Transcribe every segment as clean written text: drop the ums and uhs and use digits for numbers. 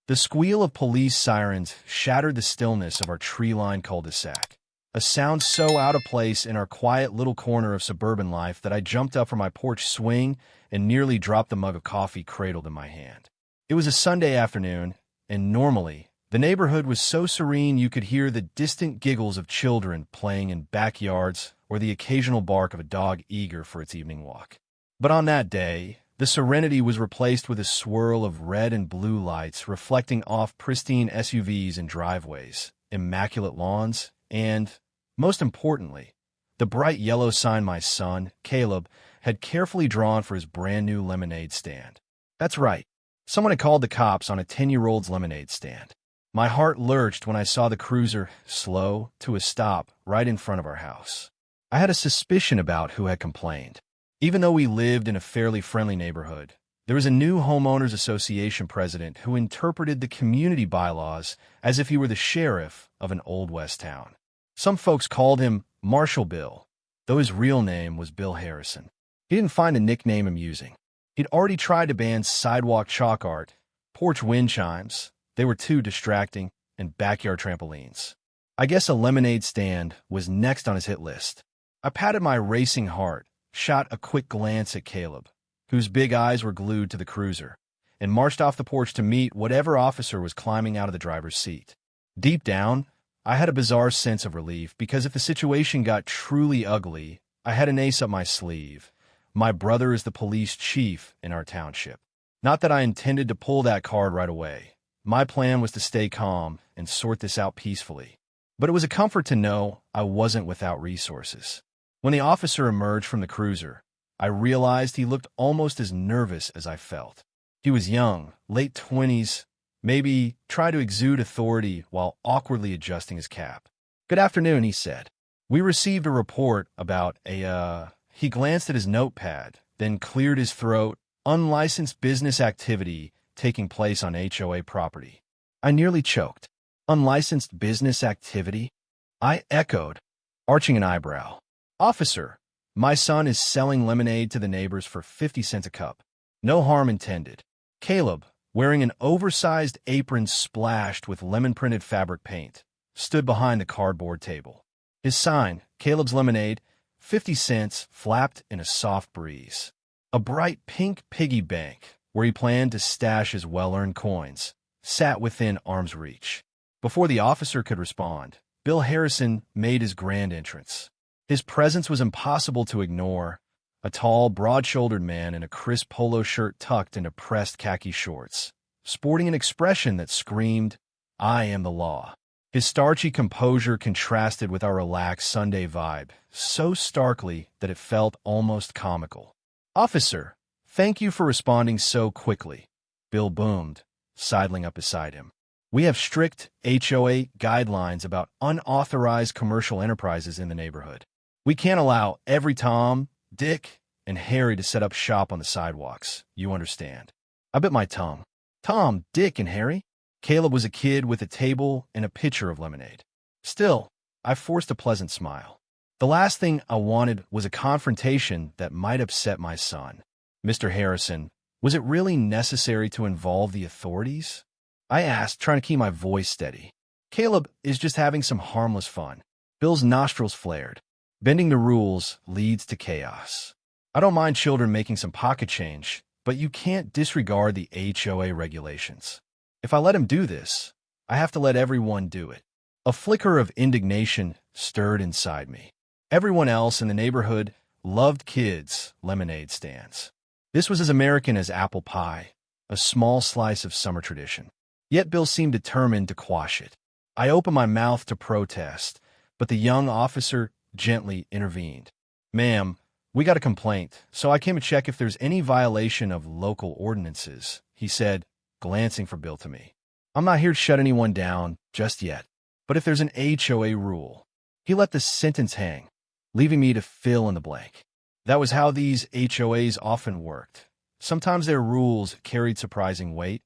The squeal of police sirens shattered the stillness of our tree-lined cul-de-sac, a sound so out of place in our quiet little corner of suburban life that I jumped up from my porch swing and nearly dropped the mug of coffee cradled in my hand. It was a Sunday afternoon, and normally, the neighborhood was so serene you could hear the distant giggles of children playing in backyards or the occasional bark of a dog eager for its evening walk. But on that day, the serenity was replaced with a swirl of red and blue lights reflecting off pristine SUVs and driveways, immaculate lawns, and, most importantly, the bright yellow sign my son, Caleb, had carefully drawn for his brand-new lemonade stand. That's right. Someone had called the cops on a 10-year-old's lemonade stand. My heart lurched when I saw the cruiser slow to a stop right in front of our house. I had a suspicion about who had complained. Even though we lived in a fairly friendly neighborhood, there was a new homeowners association president who interpreted the community bylaws as if he were the sheriff of an Old West town. Some folks called him Marshal Bill, though his real name was Bill Harrison. He didn't find the nickname amusing. He'd already tried to ban sidewalk chalk art, porch wind chimes, they were too distracting, and backyard trampolines. I guess a lemonade stand was next on his hit list. I patted my racing heart, shot a quick glance at Caleb, whose big eyes were glued to the cruiser, and marched off the porch to meet whatever officer was climbing out of the driver's seat. Deep down, I had a bizarre sense of relief because if the situation got truly ugly, I had an ace up my sleeve. My brother is the police chief in our township. Not that I intended to pull that card right away. My plan was to stay calm and sort this out peacefully. But it was a comfort to know I wasn't without resources. When the officer emerged from the cruiser, I realized he looked almost as nervous as I felt. He was young, late 20s, maybe tried to exude authority while awkwardly adjusting his cap. "Good afternoon," he said. "We received a report about He glanced at his notepad, then cleared his throat, unlicensed business activity taking place on HOA property. I nearly choked. Unlicensed business activity? I echoed, arching an eyebrow. "Officer, my son is selling lemonade to the neighbors for 50 cents a cup. No harm intended." Caleb, wearing an oversized apron splashed with lemon-printed fabric paint, stood behind the cardboard table. His sign, Caleb's Lemonade, 50 cents, flapped in a soft breeze. A bright pink piggy bank, where he planned to stash his well-earned coins, sat within arm's reach. Before the officer could respond, Bill Harrison made his grand entrance. His presence was impossible to ignore, a tall, broad-shouldered man in a crisp polo shirt tucked into pressed khaki shorts, sporting an expression that screamed, "I am the law." His starchy composure contrasted with our relaxed Sunday vibe, so starkly that it felt almost comical. "Officer, thank you for responding so quickly," Bill boomed, sidling up beside him. "We have strict HOA guidelines about unauthorized commercial enterprises in the neighborhood. We can't allow every Tom, Dick, and Harry to set up shop on the sidewalks, you understand." I bit my tongue. Tom, Dick, and Harry? Caleb was a kid with a table and a pitcher of lemonade. Still, I forced a pleasant smile. The last thing I wanted was a confrontation that might upset my son. "Mr. Harrison, was it really necessary to involve the authorities?" I asked, trying to keep my voice steady. "Caleb is just having some harmless fun." Bill's nostrils flared. "Bending the rules leads to chaos. I don't mind children making some pocket change, but you can't disregard the HOA regulations. If I let him do this, I have to let everyone do it." A flicker of indignation stirred inside me. Everyone else in the neighborhood loved kids' lemonade stands. This was as American as apple pie, a small slice of summer tradition. Yet Bill seemed determined to quash it. I opened my mouth to protest, but the young officer gently intervened. "Ma'am, we got a complaint, so I came to check if there's any violation of local ordinances," he said, glancing from Bill to me. "I'm not here to shut anyone down just yet, but if there's an HOA rule." He let the sentence hang, leaving me to fill in the blank. That was how these HOAs often worked. Sometimes their rules carried surprising weight,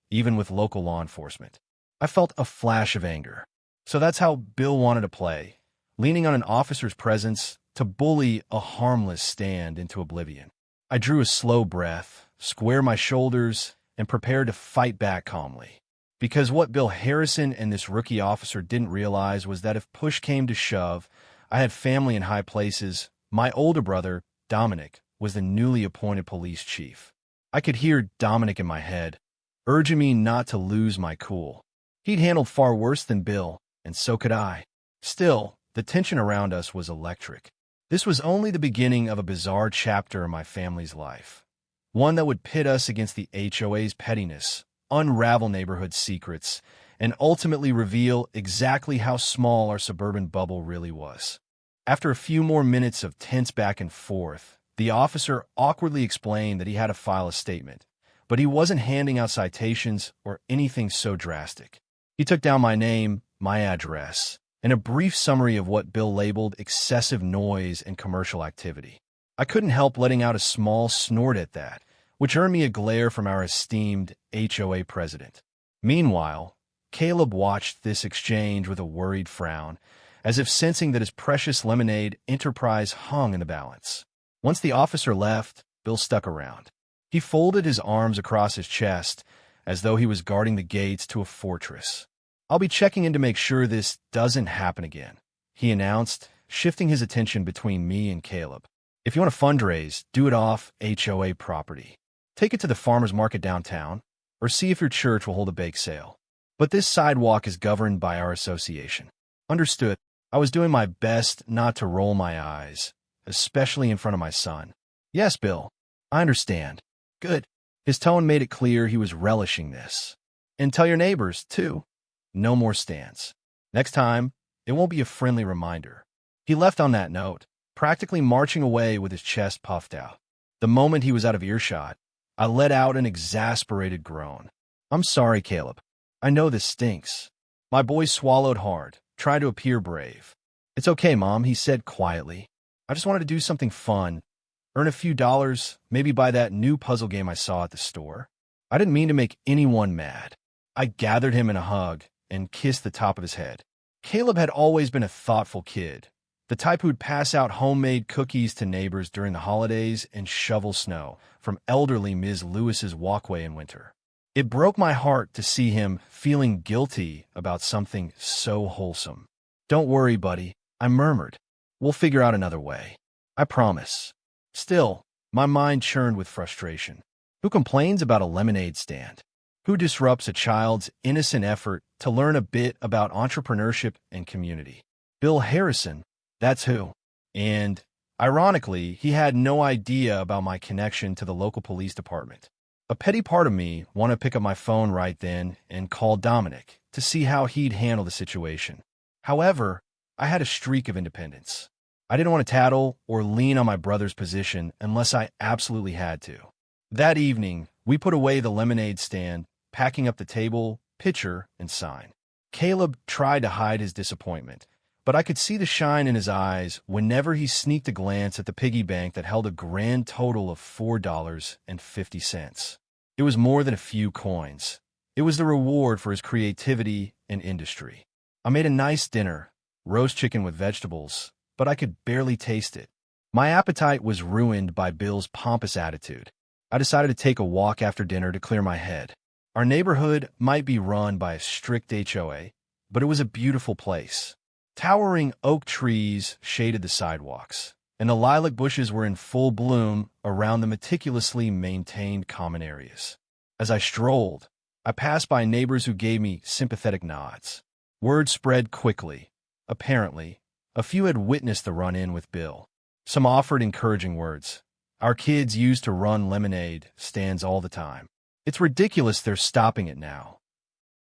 even with local law enforcement. I felt a flash of anger. So that's how Bill wanted to play, leaning on an officer's presence to bully a harmless stand into oblivion. I drew a slow breath, squared my shoulders, and prepared to fight back calmly. Because what Bill Harrison and this rookie officer didn't realize was that if push came to shove, I had family in high places. My older brother, Dominic, was the newly appointed police chief. I could hear Dominic in my head, urging me not to lose my cool. He'd handled far worse than Bill, and so could I. Still, the tension around us was electric. This was only the beginning of a bizarre chapter in my family's life. One that would pit us against the HOA's pettiness, unravel neighborhood secrets, and ultimately reveal exactly how small our suburban bubble really was. After a few more minutes of tense back and forth, the officer awkwardly explained that he had to file a statement, but he wasn't handing out citations or anything so drastic. He took down my name, my address, and a brief summary of what Bill labeled excessive noise and commercial activity. I couldn't help letting out a small snort at that, which earned me a glare from our esteemed HOA president. Meanwhile, Caleb watched this exchange with a worried frown, as if sensing that his precious lemonade enterprise hung in the balance. Once the officer left, Bill stuck around. He folded his arms across his chest, as though he was guarding the gates to a fortress. "I'll be checking in to make sure this doesn't happen again," he announced, shifting his attention between me and Caleb. "If you want to fundraise, do it off HOA property. Take it to the farmer's market downtown, or see if your church will hold a bake sale. But this sidewalk is governed by our association." Understood. I was doing my best not to roll my eyes, especially in front of my son. "Yes, Bill. I understand." "Good." His tone made it clear he was relishing this. "And tell your neighbors, too. No more stands. Next time, it won't be a friendly reminder." He left on that note, practically marching away with his chest puffed out. The moment he was out of earshot, I let out an exasperated groan. "I'm sorry, Caleb. I know this stinks." My boy swallowed hard, trying to appear brave. "It's okay, Mom," he said quietly. "I just wanted to do something fun, earn a few dollars, maybe buy that new puzzle game I saw at the store. I didn't mean to make anyone mad." I gathered him in a hug and kissed the top of his head. Caleb had always been a thoughtful kid, the type who'd pass out homemade cookies to neighbors during the holidays and shovel snow from elderly Ms. Lewis's walkway in winter. It broke my heart to see him feeling guilty about something so wholesome. "Don't worry, buddy," I murmured. "We'll figure out another way. I promise." Still, my mind churned with frustration. Who complains about a lemonade stand? Who disrupts a child's innocent effort to learn a bit about entrepreneurship and community? Bill Harrison, that's who. And, ironically, he had no idea about my connection to the local police department. A petty part of me wanted to pick up my phone right then and call Dominic to see how he'd handle the situation. However, I had a streak of independence. I didn't want to tattle or lean on my brother's position unless I absolutely had to. That evening, we put away the lemonade stand, packing up the table, pitcher, and sign. Caleb tried to hide his disappointment, but I could see the shine in his eyes whenever he sneaked a glance at the piggy bank that held a grand total of $4.50. It was more than a few coins. It was the reward for his creativity and industry. I made a nice dinner, roast chicken with vegetables, but I could barely taste it. My appetite was ruined by Bill's pompous attitude. I decided to take a walk after dinner to clear my head. Our neighborhood might be run by a strict HOA, but it was a beautiful place. Towering oak trees shaded the sidewalks, and the lilac bushes were in full bloom around the meticulously maintained common areas. As I strolled, I passed by neighbors who gave me sympathetic nods. Word spread quickly. Apparently, a few had witnessed the run-in with Bill. Some offered encouraging words. "Our kids used to run lemonade stands all the time. It's ridiculous they're stopping it now."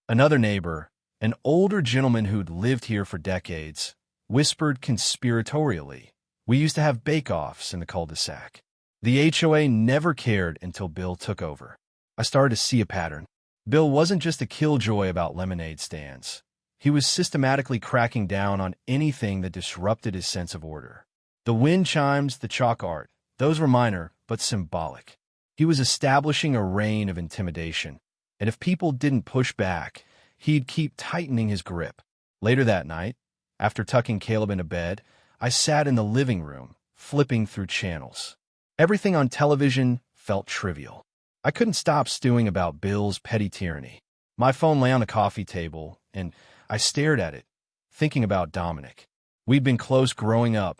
Another neighbor, an older gentleman who'd lived here for decades, whispered conspiratorially, "We used to have bake-offs in the cul-de-sac. The HOA never cared until Bill took over." I started to see a pattern. Bill wasn't just a killjoy about lemonade stands. He was systematically cracking down on anything that disrupted his sense of order. The wind chimes, the chalk art, those were minor, but symbolic. He was establishing a reign of intimidation, and if people didn't push back, he'd keep tightening his grip. Later that night, after tucking Caleb into bed, I sat in the living room, flipping through channels. Everything on television felt trivial. I couldn't stop stewing about Bill's petty tyranny. My phone lay on the coffee table, and I stared at it, thinking about Dominic. We'd been close growing up.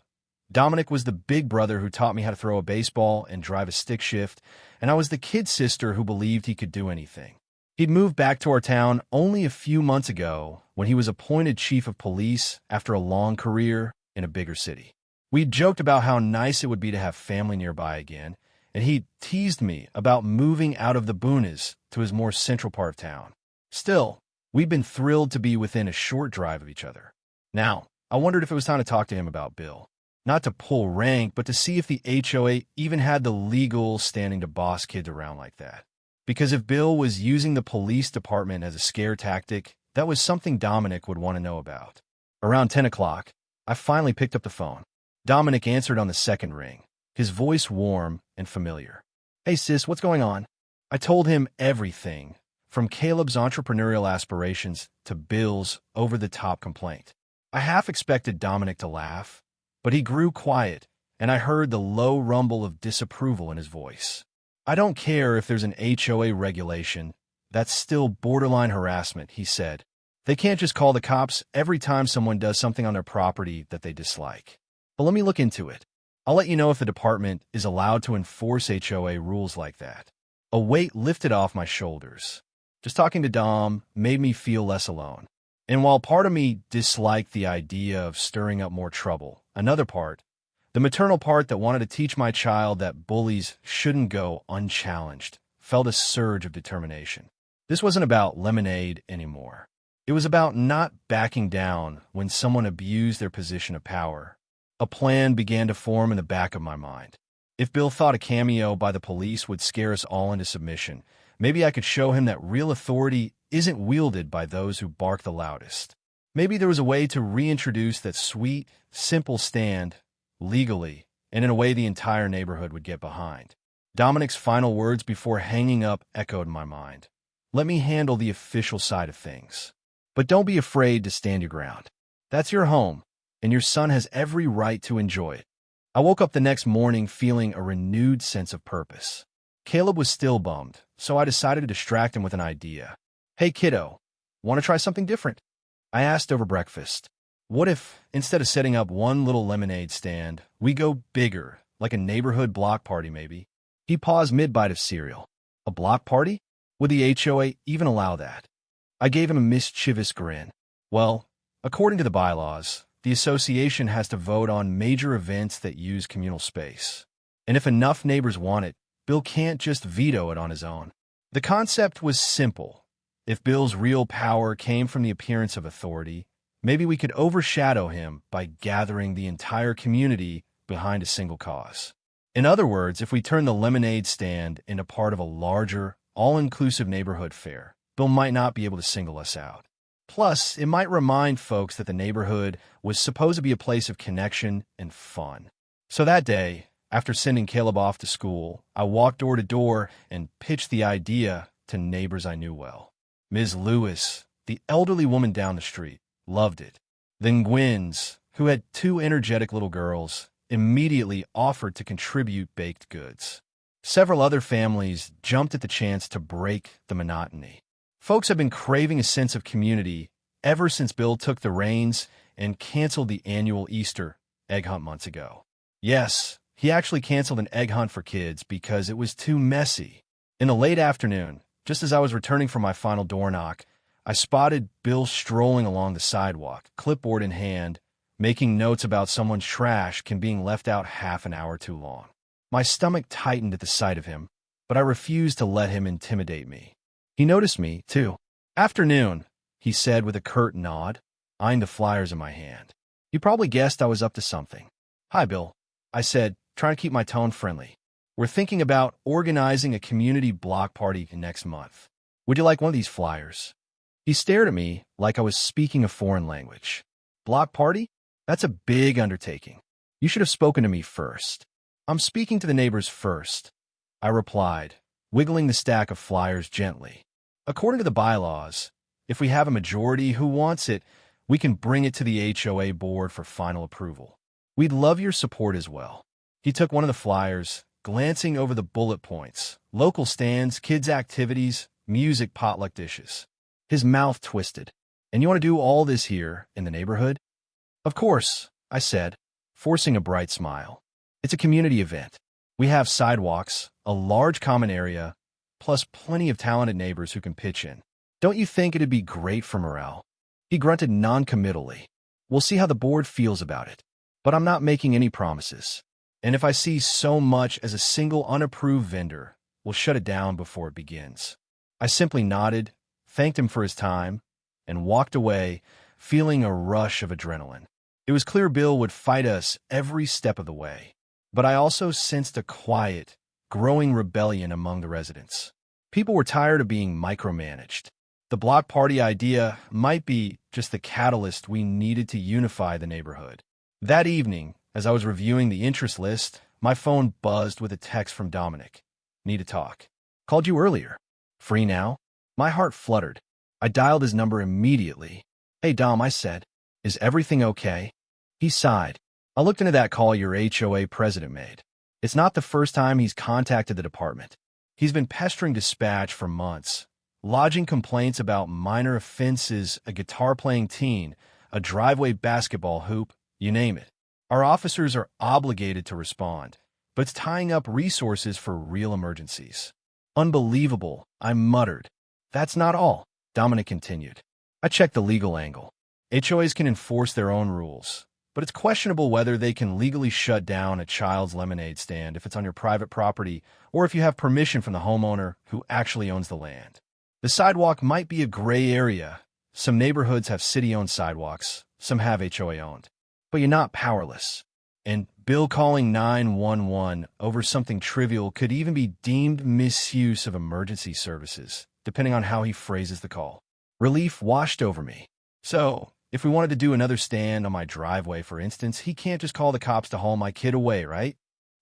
Dominic was the big brother who taught me how to throw a baseball and drive a stick shift, and I was the kid sister who believed he could do anything. He'd moved back to our town only a few months ago when he was appointed chief of police after a long career in a bigger city. We'd joked about how nice it would be to have family nearby again, and he teased me about moving out of the boonies to his more central part of town. Still, we'd been thrilled to be within a short drive of each other. Now, I wondered if it was time to talk to him about Bill. Not to pull rank, but to see if the HOA even had the legal standing to boss kids around like that. Because if Bill was using the police department as a scare tactic, that was something Dominic would want to know about. Around 10 o'clock, I finally picked up the phone. Dominic answered on the second ring, his voice warm and familiar. "Hey sis, what's going on?" I told him everything, from Caleb's entrepreneurial aspirations to Bill's over-the-top complaint. I half expected Dominic to laugh, but he grew quiet, and I heard the low rumble of disapproval in his voice. "I don't care if there's an HOA regulation. That's still borderline harassment," he said. "They can't just call the cops every time someone does something on their property that they dislike. But let me look into it. I'll let you know if the department is allowed to enforce HOA rules like that." A weight lifted off my shoulders. Just talking to Dom made me feel less alone. And while part of me disliked the idea of stirring up more trouble, another part, the maternal part that wanted to teach my child that bullies shouldn't go unchallenged, felt a surge of determination. This wasn't about lemonade anymore. It was about not backing down when someone abused their position of power. A plan began to form in the back of my mind. If Bill thought a cameo by the police would scare us all into submission, maybe I could show him that real authority isn't wielded by those who bark the loudest. Maybe there was a way to reintroduce that sweet, simple stand, legally, and in a way the entire neighborhood would get behind. Dominic's final words before hanging up echoed in my mind. "Let me handle the official side of things. But don't be afraid to stand your ground. That's your home, and your son has every right to enjoy it." I woke up the next morning feeling a renewed sense of purpose. Caleb was still bummed, so I decided to distract him with an idea. "Hey kiddo, want to try something different?" I asked over breakfast. "What if, instead of setting up one little lemonade stand, we go bigger, like a neighborhood block party maybe?" He paused mid-bite of cereal. "A block party? Would the HOA even allow that?" I gave him a mischievous grin. "Well, according to the bylaws, the association has to vote on major events that use communal space. And if enough neighbors want it, Bill can't just veto it on his own." The concept was simple. If Bill's real power came from the appearance of authority, maybe we could overshadow him by gathering the entire community behind a single cause. In other words, if we turn the lemonade stand into part of a larger, all-inclusive neighborhood fair, Bill might not be able to single us out. Plus, it might remind folks that the neighborhood was supposed to be a place of connection and fun. So that day, after sending Caleb off to school, I walked door to door and pitched the idea to neighbors I knew well. Ms. Lewis, the elderly woman down the street, loved it. Then Gwynn's, who had two energetic little girls, immediately offered to contribute baked goods. Several other families jumped at the chance to break the monotony. Folks have been craving a sense of community ever since Bill took the reins and canceled the annual Easter egg hunt months ago. Yes, he actually canceled an egg hunt for kids because it was too messy. In the late afternoon, just as I was returning from my final door knock, I spotted Bill strolling along the sidewalk, clipboard in hand, making notes about someone's trash can being left out half an hour too long. My stomach tightened at the sight of him, but I refused to let him intimidate me. He noticed me, too. "Afternoon," he said with a curt nod, eyeing the flyers in my hand. He probably guessed I was up to something. "Hi, Bill," I said, trying to keep my tone friendly. "We're thinking about organizing a community block party next month. Would you like one of these flyers?" He stared at me like I was speaking a foreign language. "Block party? That's a big undertaking. You should have spoken to me first." "I'm speaking to the neighbors first," I replied, wiggling the stack of flyers gently. "According to the bylaws, if we have a majority who wants it, we can bring it to the HOA board for final approval. We'd love your support as well." He took one of the flyers, glancing over the bullet points: local stands, kids' activities, music, potluck dishes. His mouth twisted. And you want to do all this here in the neighborhood? Of course, I said, forcing a bright smile. It's a community event. We have sidewalks, a large common area, plus plenty of talented neighbors who can pitch in. Don't you think it'd be great for morale? He grunted non-committally. We'll see how the board feels about it. But I'm not making any promises. And if I see so much as a single unapproved vendor, we'll shut it down before it begins. I simply nodded, thanked him for his time, and walked away, feeling a rush of adrenaline. It was clear Bill would fight us every step of the way. But I also sensed a quiet, growing rebellion among the residents. People were tired of being micromanaged. The block party idea might be just the catalyst we needed to unify the neighborhood. That evening, as I was reviewing the interest list, my phone buzzed with a text from Dominic. Need to talk. Called you earlier. Free now? My heart fluttered. I dialed his number immediately. Hey Dom, I said. Is everything okay? He sighed. I looked into that call your HOA president made. It's not the first time he's contacted the department. He's been pestering dispatch for months, lodging complaints about minor offenses, a guitar-playing teen, a driveway basketball hoop, you name it. Our officers are obligated to respond, but it's tying up resources for real emergencies. Unbelievable, I muttered. That's not all, Dominic continued. I checked the legal angle. HOAs can enforce their own rules, but it's questionable whether they can legally shut down a child's lemonade stand if it's on your private property or if you have permission from the homeowner who actually owns the land. The sidewalk might be a gray area. Some neighborhoods have city-owned sidewalks, some have HOA-owned. But you're not powerless. And Bill calling 911 over something trivial could even be deemed misuse of emergency services, depending on how he phrases the call. Relief washed over me. So, if we wanted to do another stand on my driveway, for instance, he can't just call the cops to haul my kid away, right?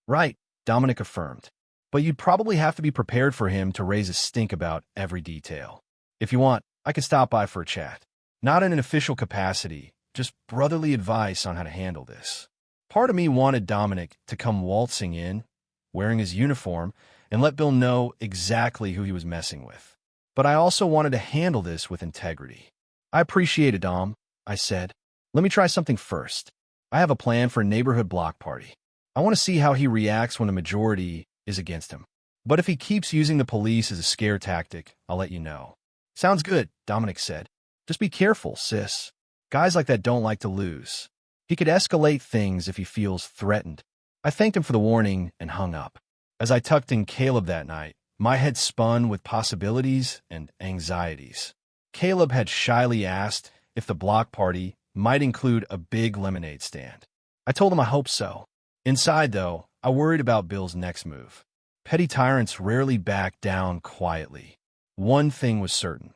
Right, Dominic affirmed. But you'd probably have to be prepared for him to raise a stink about every detail. If you want, I could stop by for a chat. Not in an official capacity, just brotherly advice on how to handle this. Part of me wanted Dominic to come waltzing in, wearing his uniform, and let Bill know exactly who he was messing with. But I also wanted to handle this with integrity. I appreciate it, Dom, I said. Let me try something first. I have a plan for a neighborhood block party. I want to see how he reacts when the majority is against him. But if he keeps using the police as a scare tactic, I'll let you know. Sounds good, Dominic said. Just be careful, sis. Guys like that don't like to lose. He could escalate things if he feels threatened. I thanked him for the warning and hung up. As I tucked in Caleb that night, my head spun with possibilities and anxieties. Caleb had shyly asked if the block party might include a big lemonade stand. I told him I hoped so. Inside, though, I worried about Bill's next move. Petty tyrants rarely back down quietly. One thing was certain.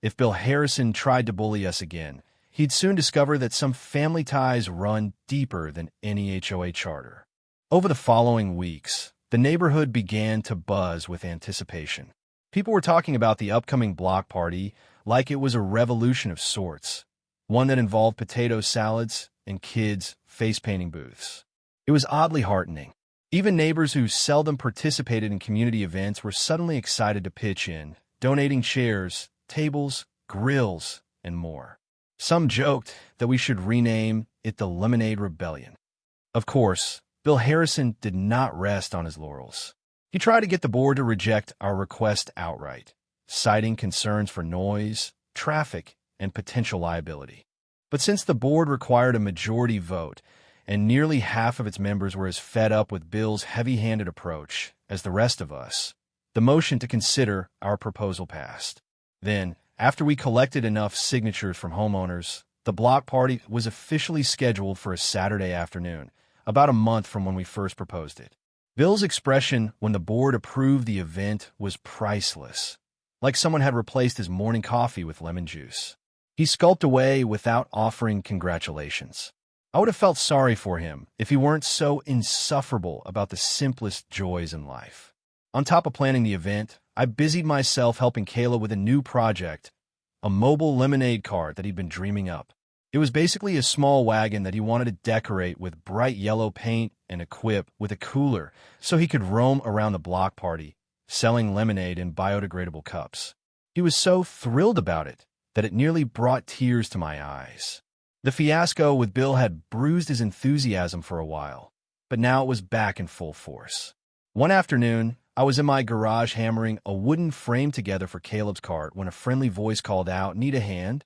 If Bill Harrison tried to bully us again, he'd soon discover that some family ties run deeper than any HOA charter. Over the following weeks, the neighborhood began to buzz with anticipation. People were talking about the upcoming block party like it was a revolution of sorts, one that involved potato salads and kids' face-painting booths. It was oddly heartening. Even neighbors who seldom participated in community events were suddenly excited to pitch in, donating chairs, tables, grills, and more. Some joked that we should rename it the Lemonade Rebellion. Of course, Bill Harrison did not rest on his laurels. He tried to get the board to reject our request outright, citing concerns for noise, traffic, and potential liability. But since the board required a majority vote, and nearly half of its members were as fed up with Bill's heavy-handed approach as the rest of us, the motion to consider our proposal passed. Then, after we collected enough signatures from homeowners, the block party was officially scheduled for a Saturday afternoon, about a month from when we first proposed it. Bill's expression when the board approved the event was priceless, like someone had replaced his morning coffee with lemon juice. He skulked away without offering congratulations. I would have felt sorry for him if he weren't so insufferable about the simplest joys in life. On top of planning the event, I busied myself helping Kayla with a new project, a mobile lemonade cart that he'd been dreaming up. It was basically a small wagon that he wanted to decorate with bright yellow paint and equip with a cooler so he could roam around the block party, selling lemonade in biodegradable cups. He was so thrilled about it that it nearly brought tears to my eyes. The fiasco with Bill had bruised his enthusiasm for a while, but now it was back in full force. One afternoon, I was in my garage hammering a wooden frame together for Caleb's cart when a friendly voice called out, "Need a hand?"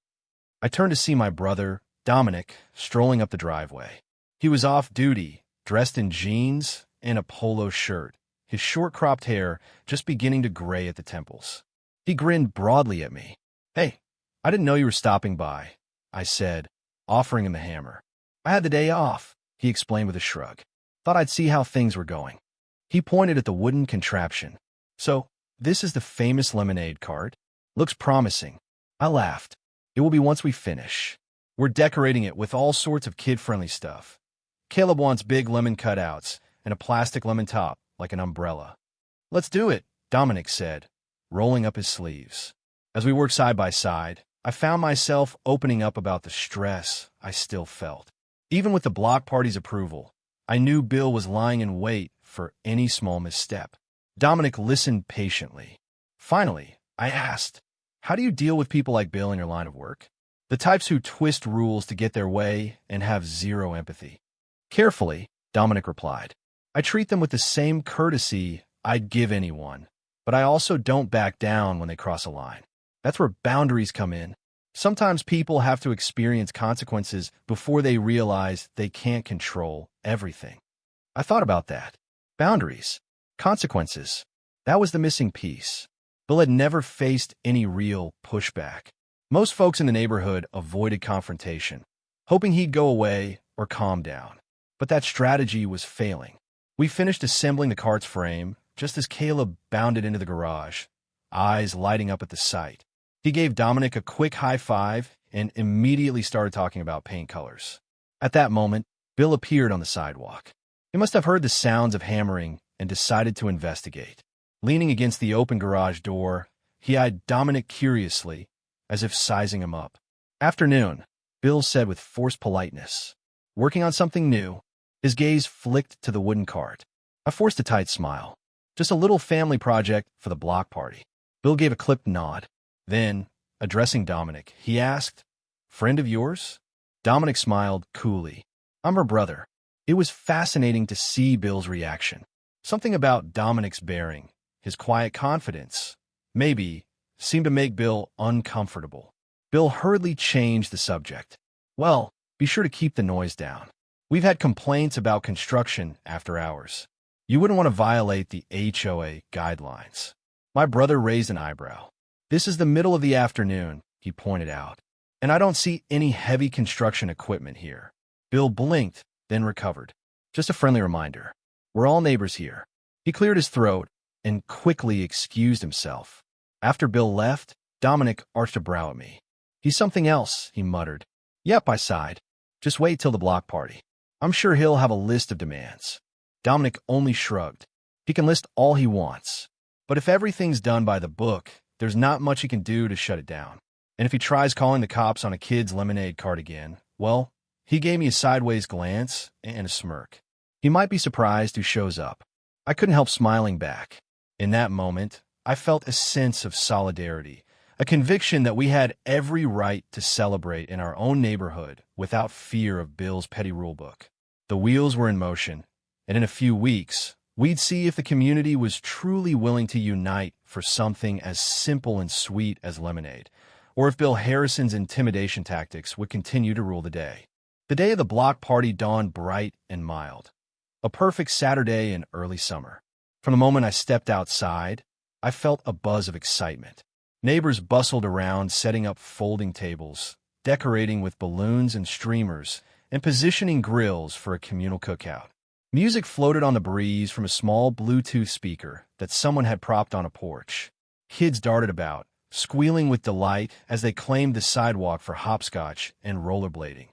I turned to see my brother, Dominic, strolling up the driveway. He was off duty, dressed in jeans and a polo shirt, his short-cropped hair just beginning to gray at the temples. He grinned broadly at me. "Hey, I didn't know you were stopping by," I said, offering him the hammer. "I had the day off," he explained with a shrug. "Thought I'd see how things were going." He pointed at the wooden contraption. "So, this is the famous lemonade cart? Looks promising." I laughed. "It will be once we finish. We're decorating it with all sorts of kid-friendly stuff. Caleb wants big lemon cutouts and a plastic lemon top, like an umbrella." "Let's do it," Dominic said, rolling up his sleeves. As we worked side by side, I found myself opening up about the stress I still felt. Even with the block party's approval, I knew Bill was lying in wait for any small misstep. Dominic listened patiently. Finally, I asked, "How do you deal with people like Bill in your line of work? The types who twist rules to get their way and have zero empathy." "Carefully," Dominic replied. "I treat them with the same courtesy I'd give anyone, but I also don't back down when they cross a line. That's where boundaries come in. Sometimes people have to experience consequences before they realize they can't control everything." I thought about that. Boundaries. Consequences. That was the missing piece. Bill had never faced any real pushback. Most folks in the neighborhood avoided confrontation, hoping he'd go away or calm down. But that strategy was failing. We finished assembling the cart's frame just as Caleb bounded into the garage, eyes lighting up at the sight. He gave Dominic a quick high five and immediately started talking about paint colors. At that moment, Bill appeared on the sidewalk. He must have heard the sounds of hammering and decided to investigate. Leaning against the open garage door, he eyed Dominic curiously, as if sizing him up. "Afternoon," Bill said with forced politeness. "Working on something new?" His gaze flicked to the wooden cart. I forced a tight smile. "Just a little family project for the block party." Bill gave a clipped nod. Then, addressing Dominic, he asked, "Friend of yours?" Dominic smiled coolly. "I'm her brother." It was fascinating to see Bill's reaction. Something about Dominic's bearing, his quiet confidence, maybe, seemed to make Bill uncomfortable. Bill hurriedly changed the subject. "Well, be sure to keep the noise down. We've had complaints about construction after hours. You wouldn't want to violate the HOA guidelines." My brother raised an eyebrow. "This is the middle of the afternoon," he pointed out, "and I don't see any heavy construction equipment here." Bill blinked, then recovered. "Just a friendly reminder. We're all neighbors here." He cleared his throat and quickly excused himself. After Bill left, Dominic arched a brow at me. "He's something else," he muttered. "Yep," I sighed. "Just wait till the block party. I'm sure he'll have a list of demands." Dominic only shrugged. "He can list all he wants. But if everything's done by the book, there's not much he can do to shut it down. And if he tries calling the cops on a kid's lemonade cart again, well, he gave me a sideways glance and a smirk. He might be surprised who shows up." I couldn't help smiling back. In that moment, I felt a sense of solidarity, a conviction that we had every right to celebrate in our own neighborhood without fear of Bill's petty rulebook. The wheels were in motion, and in a few weeks, we'd see if the community was truly willing to unite for something as simple and sweet as lemonade, or if Bill Harrison's intimidation tactics would continue to rule the day. The day of the block party dawned bright and mild. A perfect Saturday in early summer. From the moment I stepped outside, I felt a buzz of excitement. Neighbors bustled around, setting up folding tables, decorating with balloons and streamers, and positioning grills for a communal cookout. Music floated on the breeze from a small Bluetooth speaker that someone had propped on a porch. Kids darted about, squealing with delight as they claimed the sidewalk for hopscotch and rollerblading,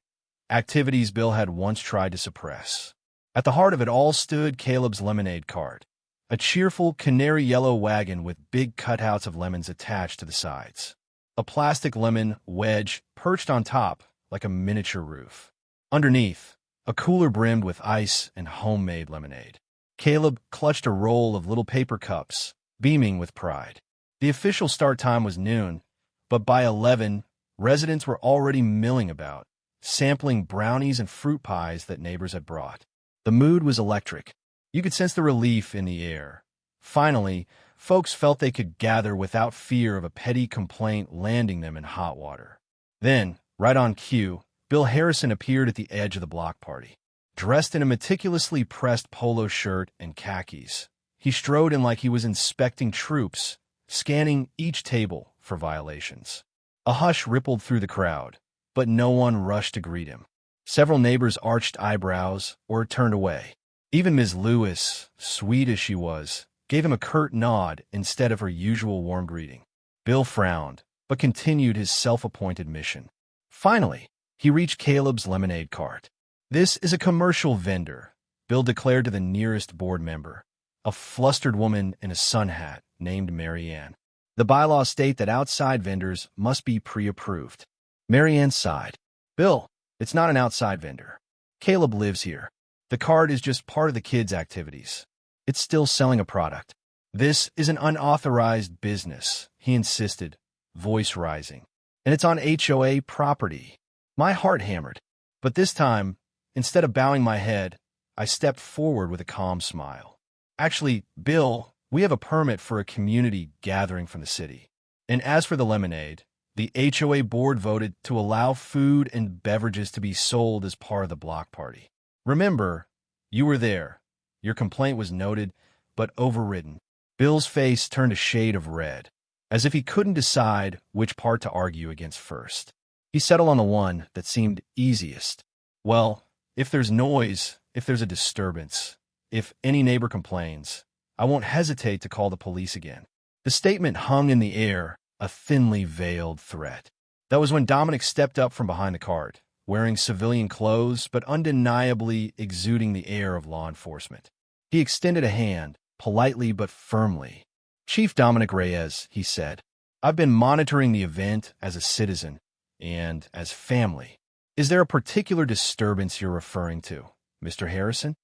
activities Bill had once tried to suppress. At the heart of it all stood Caleb's lemonade cart, a cheerful canary yellow wagon with big cutouts of lemons attached to the sides. A plastic lemon wedge perched on top like a miniature roof. Underneath, a cooler brimmed with ice and homemade lemonade. Caleb clutched a roll of little paper cups, beaming with pride. The official start time was noon, but by 11, Residents were already milling about, sampling brownies and fruit pies that neighbors had brought. The mood was electric. You could sense the relief in the air. Finally, folks felt they could gather without fear of a petty complaint landing them in hot water. Then, right on cue, Bill Harrison appeared at the edge of the block party. Dressed in a meticulously pressed polo shirt and khakis, he strode in like he was inspecting troops, scanning each table for violations. A hush rippled through the crowd, but no one rushed to greet him. Several neighbors arched eyebrows or turned away. Even Ms. Lewis, sweet as she was, gave him a curt nod instead of her usual warm greeting. Bill frowned, but continued his self-appointed mission. Finally, he reached Caleb's lemonade cart. "This is a commercial vendor," Bill declared to the nearest board member, a flustered woman in a sun hat named Mary Ann. "The bylaws state that outside vendors must be pre-approved." Mary Ann sighed. "Bill, it's not an outside vendor. Caleb lives here. The cart is just part of the kids' activities. It's still selling a product." "This is an unauthorized business," he insisted, voice rising. "And it's on HOA property." My heart hammered. But this time, instead of bowing my head, I stepped forward with a calm smile. "Actually, Bill, we have a permit for a community gathering from the city. And as for the lemonade, the HOA board voted to allow food and beverages to be sold as part of the block party. Remember, you were there. Your complaint was noted, but overridden." Bill's face turned a shade of red, as if he couldn't decide which part to argue against first. He settled on the one that seemed easiest. "Well, if there's noise, if there's a disturbance, if any neighbor complains, I won't hesitate to call the police again." The statement hung in the air, a thinly veiled threat. That was when Dominic stepped up from behind the cart, wearing civilian clothes but undeniably exuding the air of law enforcement. He extended a hand, politely but firmly. "Chief Dominic Reyes," he said, "I've been monitoring the event as a citizen and as family. Is there a particular disturbance you're referring to, Mr. Harrison?"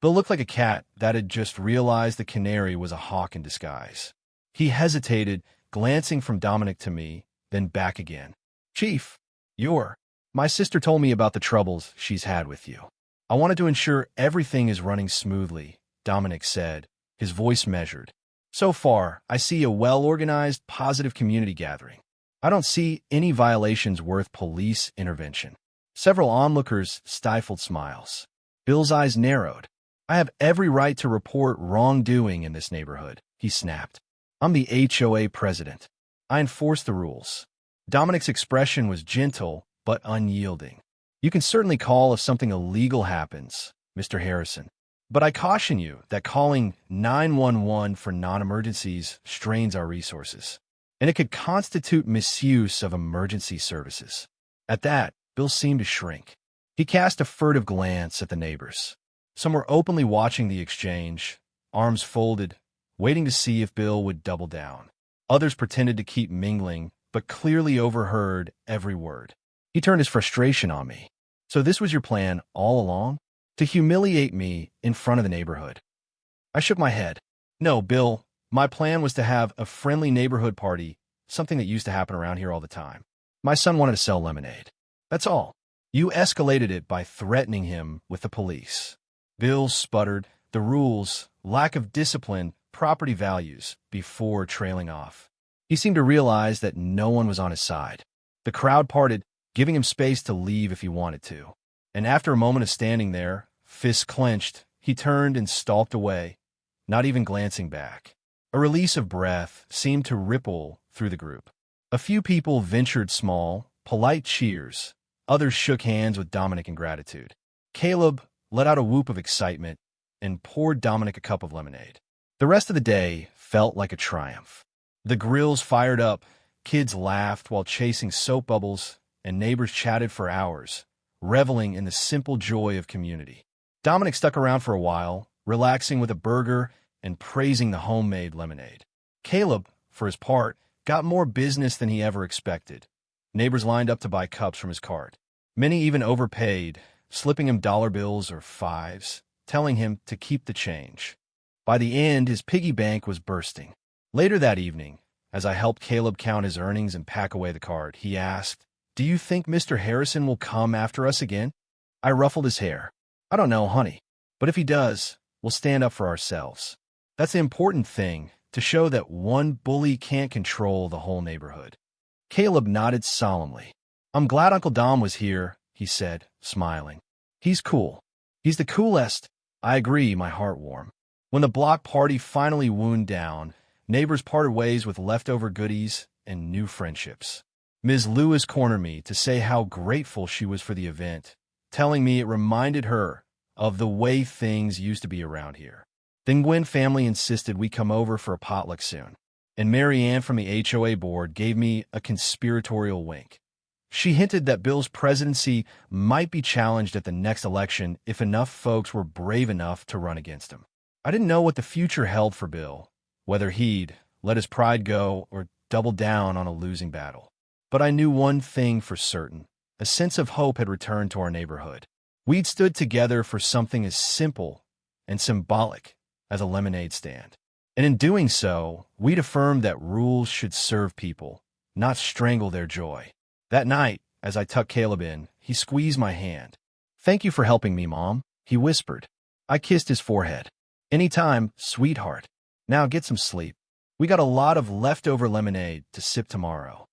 Bill looked like a cat that had just realized the canary was a hawk in disguise. He hesitated, glancing from Dominic to me, then back again. "Chief, my sister told me about the troubles she's had with you. I wanted to ensure everything is running smoothly," Dominic said, his voice measured. "So far, I see a well-organized, positive community gathering. I don't see any violations worth police intervention." Several onlookers stifled smiles. Bill's eyes narrowed. "I have every right to report wrongdoing in this neighborhood," he snapped. "I'm the HOA president. I enforce the rules." Dominic's expression was gentle but unyielding. "You can certainly call if something illegal happens, Mr. Harrison. But I caution you that calling 911 for non-emergencies strains our resources, and it could constitute misuse of emergency services." At that, Bill seemed to shrink. He cast a furtive glance at the neighbors. Some were openly watching the exchange, arms folded, waiting to see if Bill would double down. Others pretended to keep mingling, but clearly overheard every word. He turned his frustration on me. "So this was your plan all along? To humiliate me in front of the neighborhood?" I shook my head. "No, Bill, my plan was to have a friendly neighborhood party, something that used to happen around here all the time. My son wanted to sell lemonade. That's all. You escalated it by threatening him with the police." Bill sputtered, the rules, lack of discipline, property values, before trailing off. He seemed to realize that no one was on his side. The crowd parted, giving him space to leave if he wanted to. And after a moment of standing there, fists clenched, he turned and stalked away, not even glancing back. A release of breath seemed to ripple through the group. A few people ventured small, polite cheers. Others shook hands with Dominic in gratitude. Caleb let out a whoop of excitement and poured Dominic a cup of lemonade. The rest of the day felt like a triumph. The grills fired up, kids laughed while chasing soap bubbles, and neighbors chatted for hours, reveling in the simple joy of community. Dominic stuck around for a while, relaxing with a burger and praising the homemade lemonade. Caleb, for his part, got more business than he ever expected. Neighbors lined up to buy cups from his cart. Many even overpaid, slipping him dollar bills or fives, telling him to keep the change. By the end, his piggy bank was bursting. Later that evening, as I helped Caleb count his earnings and pack away the cart, he asked, Do you think Mr. Harrison will come after us again? I ruffled his hair. I don't know, honey. But if he does, we'll stand up for ourselves. That's the important thing, to show that one bully can't control the whole neighborhood. Caleb nodded solemnly. I'm glad Uncle Dom was here, he said, smiling. He's cool. He's the coolest. I agree, my heart warmed. When the block party finally wound down, neighbors parted ways with leftover goodies and new friendships. Ms. Lewis cornered me to say how grateful she was for the event, telling me it reminded her of the way things used to be around here. Then Gwen family insisted we come over for a potluck soon, and Mary Ann from the HOA board gave me a conspiratorial wink. She hinted that Bill's presidency might be challenged at the next election if enough folks were brave enough to run against him. I didn't know what the future held for Bill, whether he'd let his pride go or double down on a losing battle. But I knew one thing for certain. A sense of hope had returned to our neighborhood. We'd stood together for something as simple and symbolic as a lemonade stand. And in doing so, we'd affirmed that rules should serve people, not strangle their joy. That night, as I tucked Caleb in, he squeezed my hand. Thank you for helping me, Mom, he whispered. I kissed his forehead. Anytime, sweetheart. Now get some sleep. We got a lot of leftover lemonade to sip tomorrow.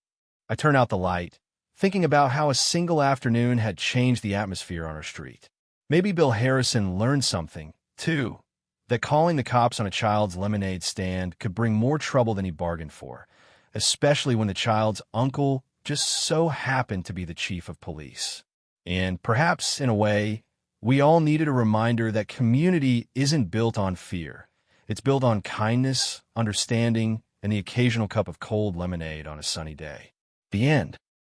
I turned out the light, thinking about how a single afternoon had changed the atmosphere on our street. Maybe Bill Harrison learned something, too, that calling the cops on a child's lemonade stand could bring more trouble than he bargained for, especially when the child's uncle just so happened to be the chief of police. And perhaps, in a way, we all needed a reminder that community isn't built on fear. It's built on kindness, understanding, and the occasional cup of cold lemonade on a sunny day. The end.